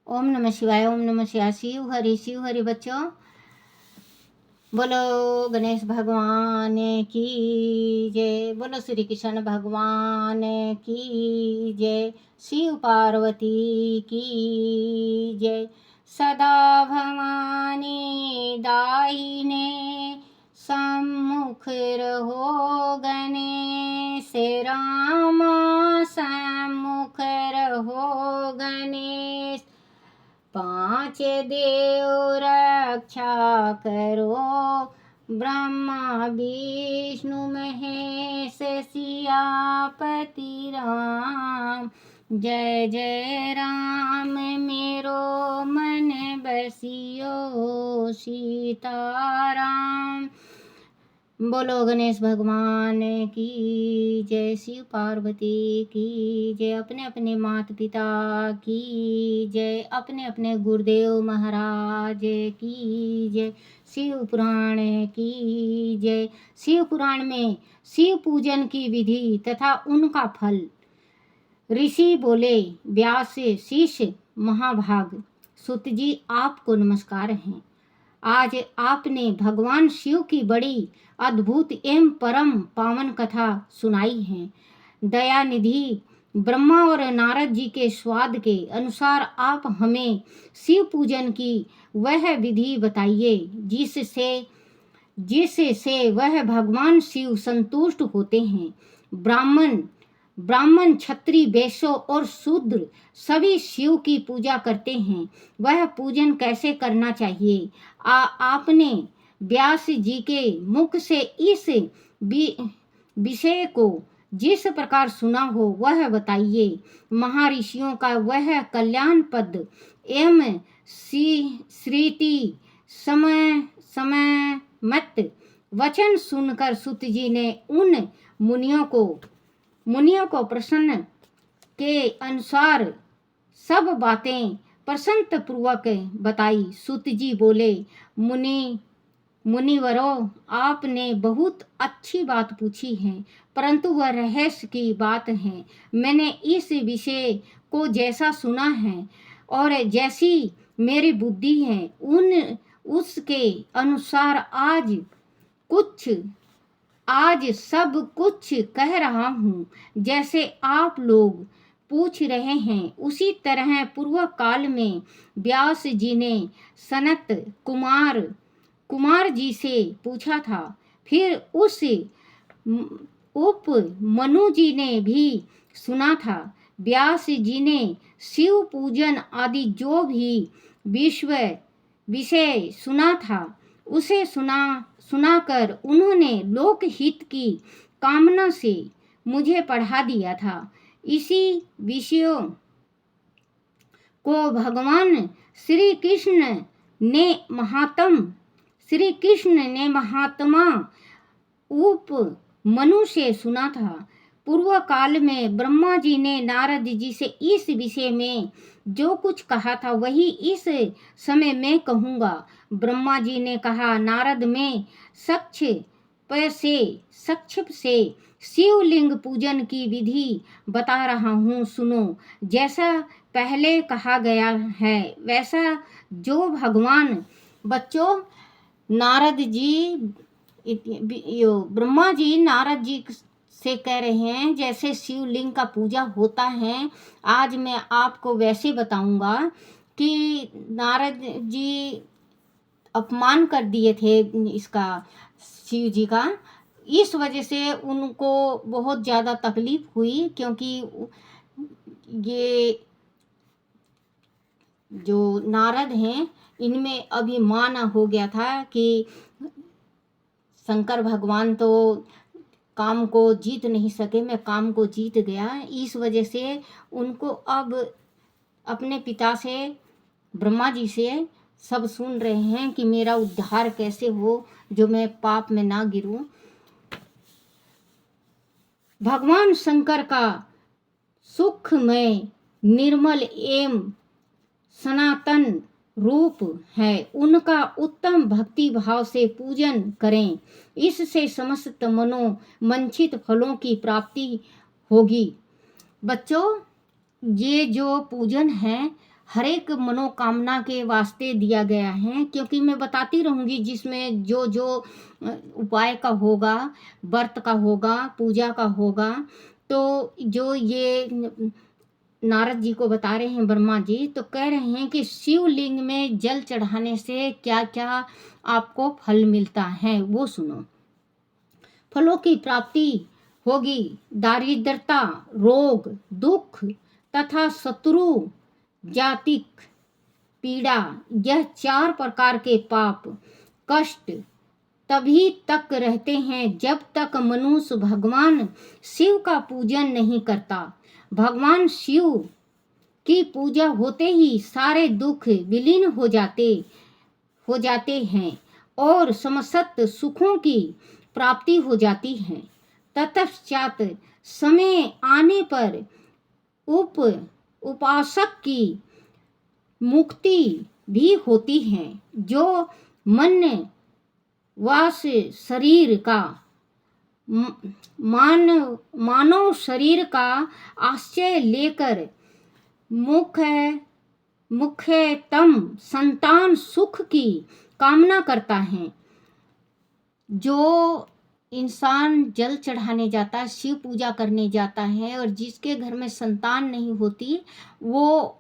ओम नमः शिवाय। ओम नमः शिवाय। शिव हरि बच्चों। बोलो गणेश भगवान की जय। बोलो श्री कृष्ण भगवान की जय। शिव पार्वती की जय। सदा भवानी दाहिने सम्मुख रहो गणेश राम सम्मुख रहो गणेश। पांच देव रक्षा करो ब्रह्मा विष्णु महेश सियापति राम। जय जय राम मेरो मन बसियो सीताराम। बोलो गणेश भगवान की जय। शिव पार्वती की जय। अपने अपने माता पिता की जय। अपने अपने गुरुदेव महाराज की जय। शिव पुराण की जय। शिव पुराण में शिव पूजन की विधि तथा उनका फल। ऋषि बोले, व्यास शिष्य महाभाग, सुत जी आपको नमस्कार हैं। आज आपने भगवान शिव की बड़ी अद्भुत एवं परम पावन कथा सुनाई है। दयानिधि ब्रह्मा और नारद जी के स्वाद के अनुसार आप हमें शिव पूजन की वह विधि बताइए जिससे वह भगवान शिव संतुष्ट होते हैं। ब्राह्मण क्षत्रिय वैश्य और शूद्र सभी शिव की पूजा करते हैं। वह पूजन कैसे करना चाहिए? आपने व्यास जी के मुख से इस विषय को जिस प्रकार सुना हो वह बताइए। महर्षियों का वह कल्याण पद एवं श्रुति समय मत वचन सुनकर सुत जी ने उन मुनियों को प्रसन्न के अनुसार सब बातें प्रसन्न पूर्वक बताई। सुत जी बोले, मुनिवरों, आपने बहुत अच्छी बात पूछी है, परंतु वह रहस्य की बात है। मैंने इस विषय को जैसा सुना है और जैसी मेरी बुद्धि है उसके अनुसार आज सब कुछ कह रहा हूँ। जैसे आप लोग पूछ रहे हैं उसी तरह पूर्व काल में व्यास जी ने सनत कुमार जी से पूछा था। फिर उस उप मनु जी ने भी सुना था। व्यास जी ने शिव पूजन आदि जो भी विषय सुना था उसे सुनाकर उन्होंने लोकहित की कामना से मुझे पढ़ा दिया था। इसी विषयों को भगवान श्री कृष्ण ने महात्मा उप मनु से सुना था। पूर्व काल में ब्रह्मा जी ने नारद जी से इस विषय में जो कुछ कहा था वही इस समय मैं कहूँगा। ब्रह्मा जी ने कहा, नारद में संक्षेप से शिवलिंग पूजन की विधि बता रहा हूँ, सुनो। जैसा पहले कहा गया है वैसा जो भगवान बच्चों ब्रह्मा जी नारद जी से कह रहे हैं जैसे शिवलिंग का पूजा होता है। आज मैं आपको वैसे बताऊंगा कि नारद जी अपमान कर दिए थे इसका शिव जी का। इस वजह से उनको बहुत ज़्यादा तकलीफ हुई, क्योंकि ये जो नारद हैं इनमें अभिमान हो गया था कि शंकर भगवान तो काम को जीत नहीं सके, मैं काम को जीत गया। इस वजह से उनको अब अपने पिता से ब्रह्मा जी से सब सुन रहे हैं कि मेरा उद्धार कैसे हो, जो मैं पाप में ना गिरूं। भगवान शंकर का सुखमय निर्मल एवं सनातन रूप है। उनका उत्तम भक्ति भाव से पूजन करें, इससे समस्त मनोवांछित फलों की प्राप्ति होगी। बच्चों, ये जो पूजन है हर एक मनोकामना के वास्ते दिया गया है, क्योंकि मैं बताती रहूँगी जिसमें जो जो उपाय का होगा, व्रत का होगा, पूजा का होगा। तो जो ये नारद जी को बता रहे हैं ब्रह्मा जी, तो कह रहे हैं कि शिवलिंग में जल चढ़ाने से क्या क्या आपको फल मिलता है वो सुनो। फलों की प्राप्ति होगी, दारिद्रता, रोग, दुख तथा शत्रु जातिक पीड़ा, यह 4 प्रकार के पाप कष्ट तभी तक रहते हैं जब तक मनुष्य भगवान शिव का पूजन नहीं करता। भगवान शिव की पूजा होते ही सारे दुख विलीन हो जाते हैं और समस्त सुखों की प्राप्ति हो जाती है। तत्पश्चात समय आने पर उपासक की मुक्ति भी होती है, जो मन वास शरीर का मानव शरीर का आश्रय लेकर मुख्यतम संतान सुख की कामना करता है। जो इंसान जल चढ़ाने जाता है, शिव पूजा करने जाता है, और जिसके घर में संतान नहीं होती, वो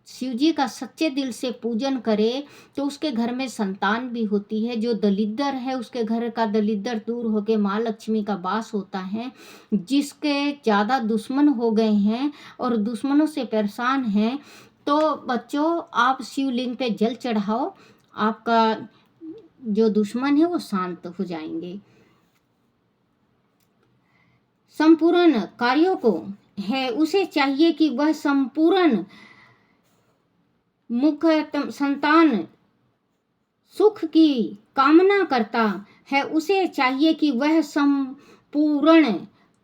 शिव जी का सच्चे दिल से पूजन करे तो उसके घर में संतान भी होती है। जो दलिद्र है उसके घर का दलिद्र दूर होके माँ लक्ष्मी का वास होता है। जिसके ज़्यादा दुश्मन हो गए हैं और दुश्मनों से परेशान हैं, तो बच्चों आप शिवलिंग पे जल चढ़ाओ, आपका जो दुश्मन है वो शांत हो जाएंगे। संपूर्ण कार्यों को है उसे चाहिए कि वह संपूर्ण मुख्य संतान सुख की कामना करता है, उसे चाहिए कि वह संपूर्ण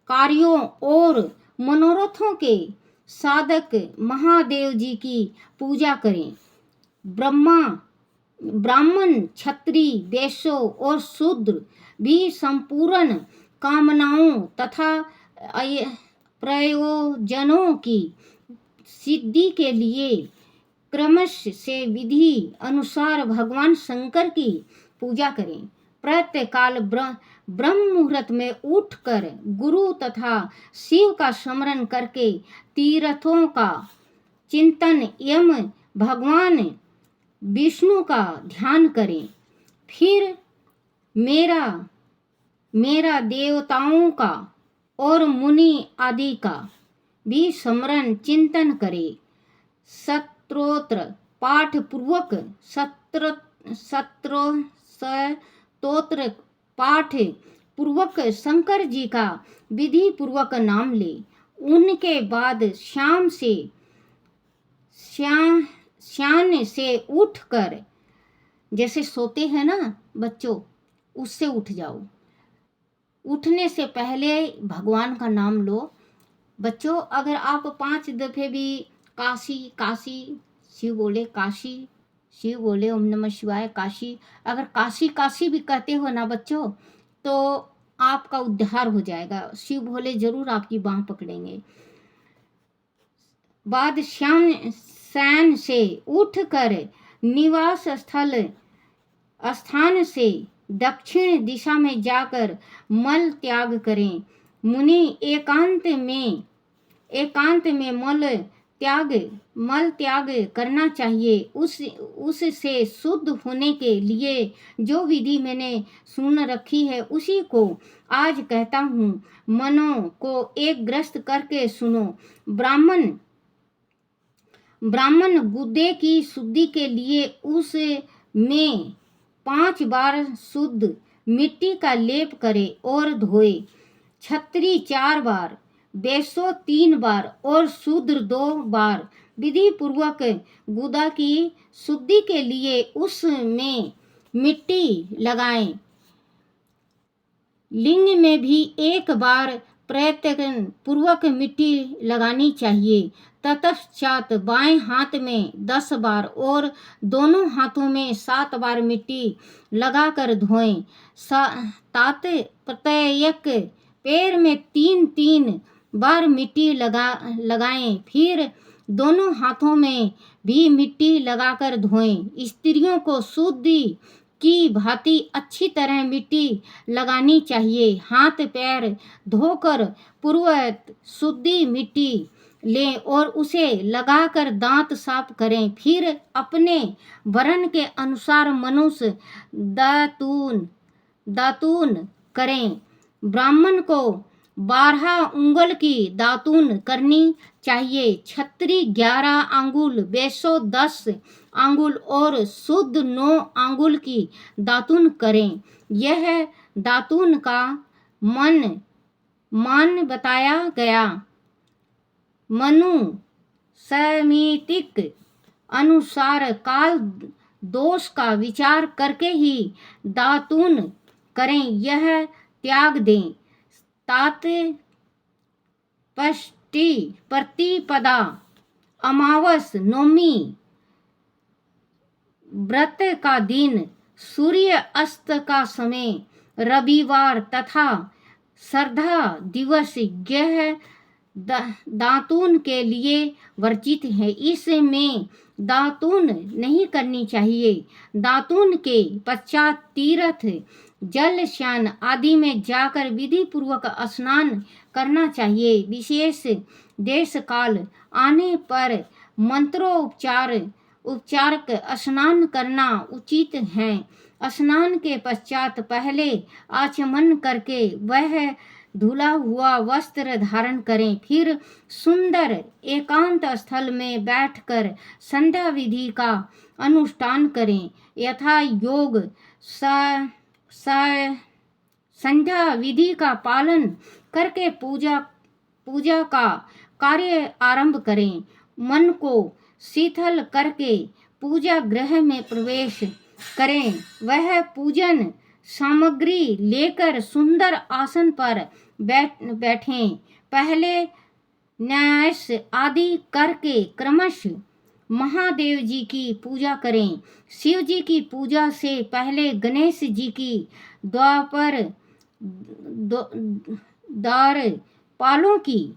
कार्यों और मनोरथों के साधक महादेव जी की पूजा करें। ब्राह्मण, क्षत्रिय, वैश्य और शूद्र भी संपूर्ण कामनाओं तथा प्रयोजनों की सिद्धि के लिए क्रमश से विधि अनुसार भगवान शंकर की पूजा करें। प्रातःकाल ब्रह्म मुहूर्त में उठकर गुरु तथा शिव का स्मरण करके तीर्थों का चिंतन एवं भगवान विष्णु का ध्यान करें। फिर मेरा देवताओं का और मुनि आदि का भी स्मरण चिंतन करें। स्तोत्र पाठ पूर्वक स्तोत्र पाठ पूर्वक शंकर जी का विधि पूर्वक नाम ले। उनके बाद शाम से उठकर, जैसे सोते हैं ना बच्चों, उससे उठ जाओ। उठने से पहले भगवान का नाम लो। बच्चों अगर आप 5 दफे भी काशी काशी शिव बोले, काशी शिव बोले, ओम नमः शिवाय काशी, अगर काशी काशी भी कहते हो ना बच्चों, तो आपका उद्धार हो जाएगा। शिव भोले जरूर आपकी बाँह पकड़ेंगे। बाद शयन से उठकर निवास स्थान से दक्षिण दिशा में जाकर मल त्याग करें। मुनि एकांत में मल त्याग करना चाहिए। उससे शुद्ध होने के लिए जो विधि मैंने सुन रखी है उसी को आज कहता हूँ। मनों को एक ग्रस्त करके सुनो। ब्राह्मण गुदे की शुद्धि के लिए उसमें 5 बार शुद्ध मिट्टी का लेप करे और धोए। क्षत्रिय 4 बार, वैश्य 3 बार और शूद्र 2 बार विधि पूर्वक गुदा की शुद्धि के लिए उसमें मिट्टी लगाएं। लिंग में भी 1 बार प्रयत्न पूर्वक मिट्टी लगानी चाहिए। तत्पश्चात बाएं हाथ में 10 बार और दोनों हाथों में 7 बार मिट्टी लगाकर धोएं। प्रत्येक पैर में 3-3 बार मिट्टी लगाएं। फिर दोनों हाथों में भी मिट्टी लगाकर धोएं। स्त्रियों को शुद्धि की भांति अच्छी तरह मिट्टी लगानी चाहिए। हाथ पैर धोकर पूर्ववत शुद्धि मिट्टी लें और उसे लगाकर दांत साफ करें। फिर अपने वर्ण के अनुसार मनुष्य दातून करें। ब्राह्मण को 12 उंगल की दातून करनी चाहिए। क्षत्रिय 11 अंगुल, वैश्य 10 अंगुल और शुद्ध 9 अंगुल की दातून करें। यह दातून का मान बताया गया। मनु समितिक अनुसार काल दोष का विचार करके ही दातून करें, यह त्याग दें। तात प्रतिपदा, अमावस, नवमी, व्रत का दिन, सूर्य अस्त का समय, रविवार तथा श्रद्धा दिवस यह दातून के लिए वर्जित है। इसमें दातून नहीं करनी चाहिए। दातून के पश्चात तीर्थ, जल स्नान आदि में जाकर विधि पूर्वक स्नान करना चाहिए। विशेष देश काल आने पर मंत्रोपचारक स्नान करना उचित है। स्नान के पश्चात पहले आचमन करके वह धुला हुआ वस्त्र धारण करें। फिर सुंदर एकांत स्थल में बैठकर संध्या विधि का अनुष्ठान करें। यथा योग संध्या विधि का पालन करके पूजा का कार्य आरंभ करें। मन को शीतल करके पूजा गृह में प्रवेश करें। वह पूजन सामग्री लेकर सुंदर आसन पर बैठें। पहले न्यास आदि करके क्रमशः महादेव जी की पूजा करें। शिव जी की पूजा से पहले गणेश जी की द्वारपालों की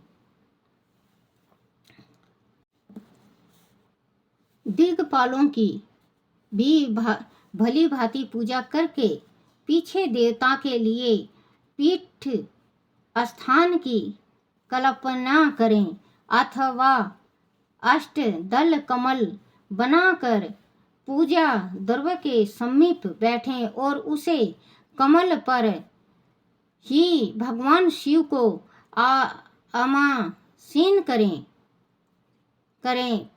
दिग्पालों की भी भली भांति पूजा करके पीछे देवता के लिए पीठ स्थान की कल्पना करें अथवा अष्टदल कमल बनाकर पूजा द्रव्य के समीप बैठें और उसे कमल पर ही भगवान शिव को आसीन करें।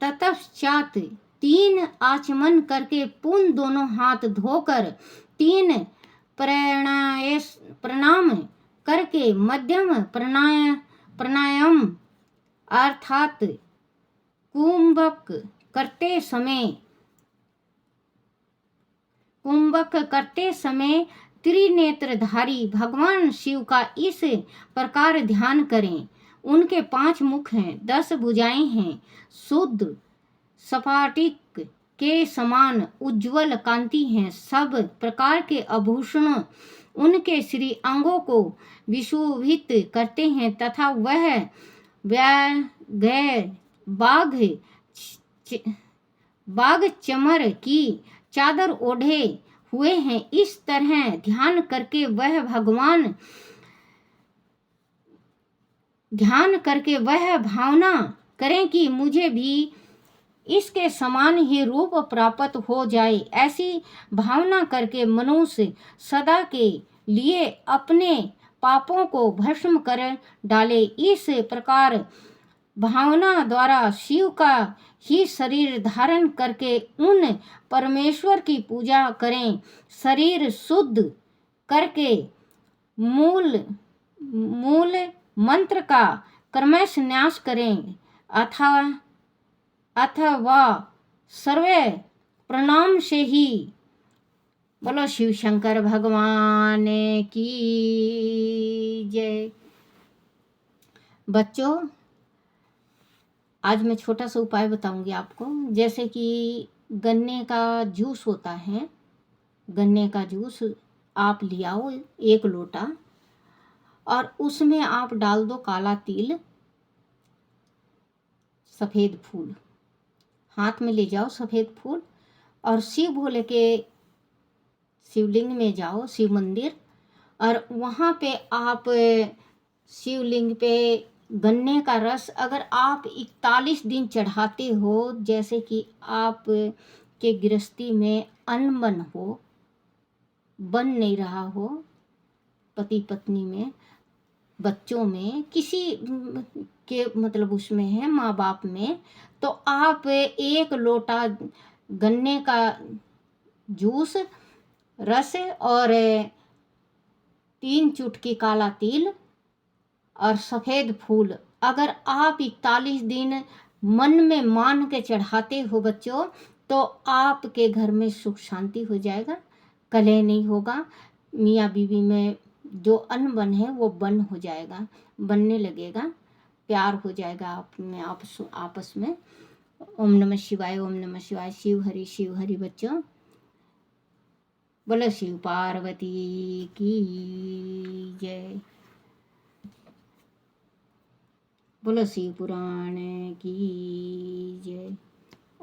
तत्पश्चात 3 आचमन करके पुनः दोनों हाथ धोकर 3 प्रणाम करके मध्यम प्राणायाम अर्थात कुंभक करते समय त्रिनेत्रधारी भगवान शिव का इस प्रकार ध्यान करें। उनके 5 मुख हैं, 10 भुजाएं हैं, शुद्ध स्फटिक के समान उज्ज्वल कांति हैं। सब प्रकार के आभूषण उनके श्री अंगों को विशोभित करते हैं तथा वह बाघ चमर की चादर ओढ़े हुए हैं। इस तरह ध्यान करके वह भावना करें कि मुझे भी इसके समान ही रूप प्राप्त हो जाए। ऐसी भावना करके मनुष्य सदा के लिए अपने पापों को भस्म कर डाले। इस प्रकार भावना द्वारा शिव का ही शरीर धारण करके उन परमेश्वर की पूजा करें। शरीर शुद्ध करके मूल मंत्र का क्रमश न्यास करें अथवा सर्वे प्रणाम से ही। बोलो शिव शंकर भगवान की जय। बच्चों, आज मैं छोटा सा उपाय बताऊंगी आपको। जैसे कि गन्ने का जूस होता है, गन्ने का जूस आप ले आओ 1 लोटा और उसमें आप डाल दो काला तिल, सफ़ेद फूल, हाथ में ले जाओ सफ़ेद फूल और शिव भोले के शिवलिंग में जाओ, शिव मंदिर, और वहाँ पे आप शिवलिंग पे गन्ने का रस अगर आप 41 दिन चढ़ाते हो, जैसे कि आप के गृहस्थी में अनबन हो, बन नहीं रहा हो, पति पत्नी में, बच्चों में, किसी के मतलब उसमें है, माँ बाप में, तो आप 1 लोटा गन्ने का जूस रस और 3 चुटकी काला तिल और सफ़ेद फूल अगर आप 41 दिन मन में मान के चढ़ाते हो बच्चों, तो आपके घर में सुख शांति हो जाएगा, कलह नहीं होगा, मियाँ बीवी में जो अनबन है वो बन हो जाएगा, बनने लगेगा, प्यार हो जाएगा आप में, आपस में। ओम नमः शिवाय, ओम नमः शिवाय। शिव हरि बच्चों। बोलो शिव पार्वती की जय। बोलो शिव पुराण की जय।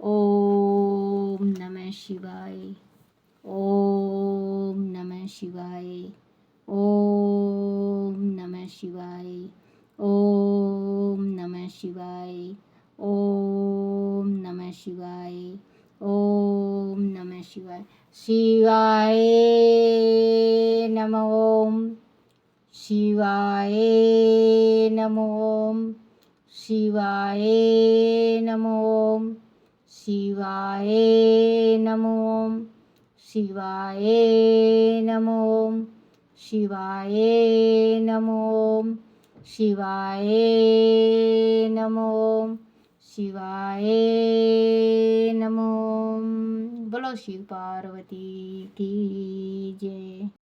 ओम नमः शिवाय, ओम नमः शिवाय, ओम नमः शिवाय, ओम नमः शिवाय, ओम नमः शिवाय, ओम नमः शिवाय। शिवाय नमः ओम, शिवाय नमः ओम, शिवाय नमः ओम, शिवाय नमः ओम, शिवाय नमः ओम, शिवाय नमः ओम, शिवाय नमः ओम, शिवाय नमः ओम। बोलो शिव पार्वती की